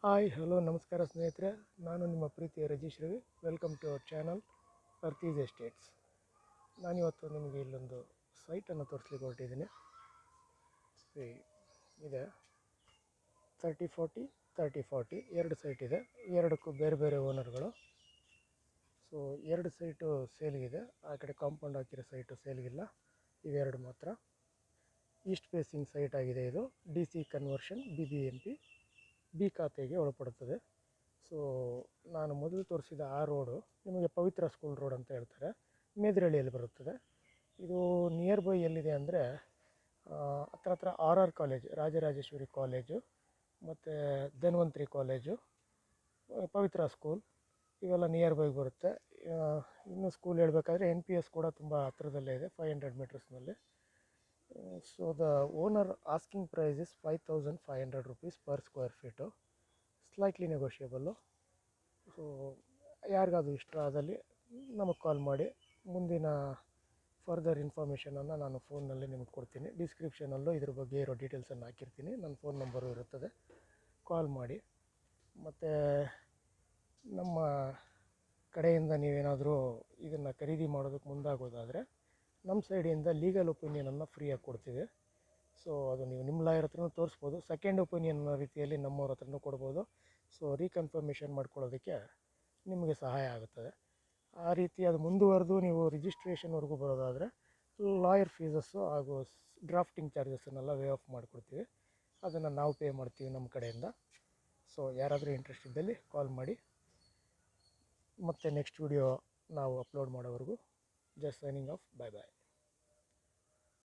Hi hello ನಮಸ್ಕಾರ ಸ್ನೇಹಿತರೆ, ನಾನು ನಿಮ್ಮ ಪ್ರೀತಿಯ Rajeesh Ravi. Welcome to our channel Earthies Estates. ನಾನಿವತ್ತು ನಿಮಗೆ ಇಲ್ಲೊಂದು ಸೈಟನ್ನು ತೋರಿಸ್ಲಿಕ್ಕೆ ಹೊರಟಿದ್ದೀನಿ. ಇದೆ 30-40 30-40 ಎರಡು ಸೈಟ್ ಇದೆ. ಎರಡಕ್ಕೂ ಬೇರೆ ಬೇರೆ ಓನರ್ಗಳು. ಸೊ ಎರಡು ಸೈಟು ಸೇಲ್ಗಿದೆ. ಆ ಕಡೆ ಕಾಂಪೌಂಡ್ ಹಾಕಿರೋ ಸೈಟು ಸೇಲ್ಗಿಲ್ಲ, ಇವೆರಡು ಮಾತ್ರ. ಈಸ್ಟ್ ಫೇಸಿಂಗ್ ಸೈಟ್ ಆಗಿದೆ. ಇದು DC ಕನ್ವರ್ಷನ್ BBMP ಬಿ ಖಾತೆಗೆ ಒಳಪಡುತ್ತದೆ. ಸೊ ನಾನು ಮೊದಲು ತೋರಿಸಿದ ಆ ರೋಡು ನಿಮಗೆ ಪವಿತ್ರ ಸ್ಕೂಲ್ ರೋಡ್ ಅಂತ ಹೇಳ್ತಾರೆ, ಮೇದಿರಳ್ಳಿಯಲ್ಲಿ ಬರುತ್ತದೆ. ಇದು ನಿಯರ್ ಬೈ ಎಲ್ಲಿದೆ ಅಂದರೆ ಹತ್ರ RR ಕಾಲೇಜ್, ರಾಜರಾಜೇಶ್ವರಿ ಕಾಲೇಜು, ಮತ್ತು ಧನ್ವಂತರಿ ಕಾಲೇಜು, ಪವಿತ್ರ ಸ್ಕೂಲ್, ಇವೆಲ್ಲ ನಿಯರ್ ಬೈ ಬರುತ್ತೆ. ಇನ್ನು ಸ್ಕೂಲ್ ಹೇಳಬೇಕಾದ್ರೆ NPS ಕೂಡ ತುಂಬ ಹತ್ರದಲ್ಲೇ ಇದೆ, 500 ಮೀಟರ್ಸ್ನಲ್ಲಿ. So the owner asking price is 5500 rupees per square feet, slightly negotiable. So ಯಾರಿಗಾದ್ರೂ ಇಷ್ಟ ಆದಲ್ಲಿ ನಮಗೆ ಕಾಲ್ ಮಾಡಿ. ಮುಂದಿನ ಫರ್ದರ್ ಇನ್ಫಾರ್ಮೇಷನನ್ನು ನಾನು ಫೋನ್ನಲ್ಲಿ ನಿಮಗೆ ಕೊಡ್ತೀನಿ. ಡಿಸ್ಕ್ರಿಪ್ಷನಲ್ಲೂ ಇದ್ರ ಬಗ್ಗೆ ಇರೋ ಡೀಟೇಲ್ಸನ್ನು ಹಾಕಿರ್ತೀನಿ. ನನ್ನ ಫೋನ್ ನಂಬರು ಇರುತ್ತದೆ, ಕಾಲ್ ಮಾಡಿ. ಮತ್ತು ನಮ್ಮ ಕಡೆಯಿಂದ ನೀವೇನಾದರೂ ಇದನ್ನು ಖರೀದಿ ಮಾಡೋದಕ್ಕೆ ಮುಂದಾಗೋದಾದರೆ ನಮ್ಮ ಸೈಡಿಂದ ಲೀಗಲ್ ಒಪಿನಿಯನನ್ನು ಫ್ರೀಯಾಗಿ ಕೊಡ್ತೀವಿ. ಸೊ ಅದು ನೀವು ನಿಮ್ಮ ಲಾಯರ್ ಹತ್ರನೂ ತೋರಿಸ್ಬೋದು. ಸೆಕೆಂಡ್ ಒಪಿನಿಯನ್ ರೀತಿಯಲ್ಲಿ ನಮ್ಮವ್ರ ಹತ್ರನೂ ಕೊಡ್ಬೋದು. ಸೊ ರೀಕನ್ಫರ್ಮೇಷನ್ ಮಾಡ್ಕೊಳ್ಳೋದಕ್ಕೆ ನಿಮಗೆ ಸಹಾಯ ಆಗುತ್ತದೆ. ಆ ರೀತಿ ಅದು ಮುಂದುವರೆದು ನೀವು ರಿಜಿಸ್ಟ್ರೇಷನ್ವರೆಗೂ ಬರೋದಾದರೆ ಲಾಯರ್ ಫೀಸಸ್ಸು ಹಾಗೂ ಡ್ರಾಫ್ಟಿಂಗ್ ಚಾರ್ಜಸ್ಸನ್ನೆಲ್ಲ ವೇ ಆಫ್ ಮಾಡಿಕೊಡ್ತೀವಿ. ಅದನ್ನು ನಾವು ಪೇ ಮಾಡ್ತೀವಿ ನಮ್ಮ ಕಡೆಯಿಂದ. ಸೊ ಯಾರಾದರೂ ಇಂಟ್ರೆಸ್ಟ್ ಇದ್ದಲ್ಲಿ ಕಾಲ್ ಮಾಡಿ. ಮತ್ತು ನೆಕ್ಸ್ಟ್ ವಿಡಿಯೋ ನಾವು ಅಪ್ಲೋಡ್ ಮಾಡೋವರೆಗೂ ಜಸ್ಟ್ ಸೈನಿಂಗ್ ಆಫ್. ಬಾಯ್ ಬಾಯ್.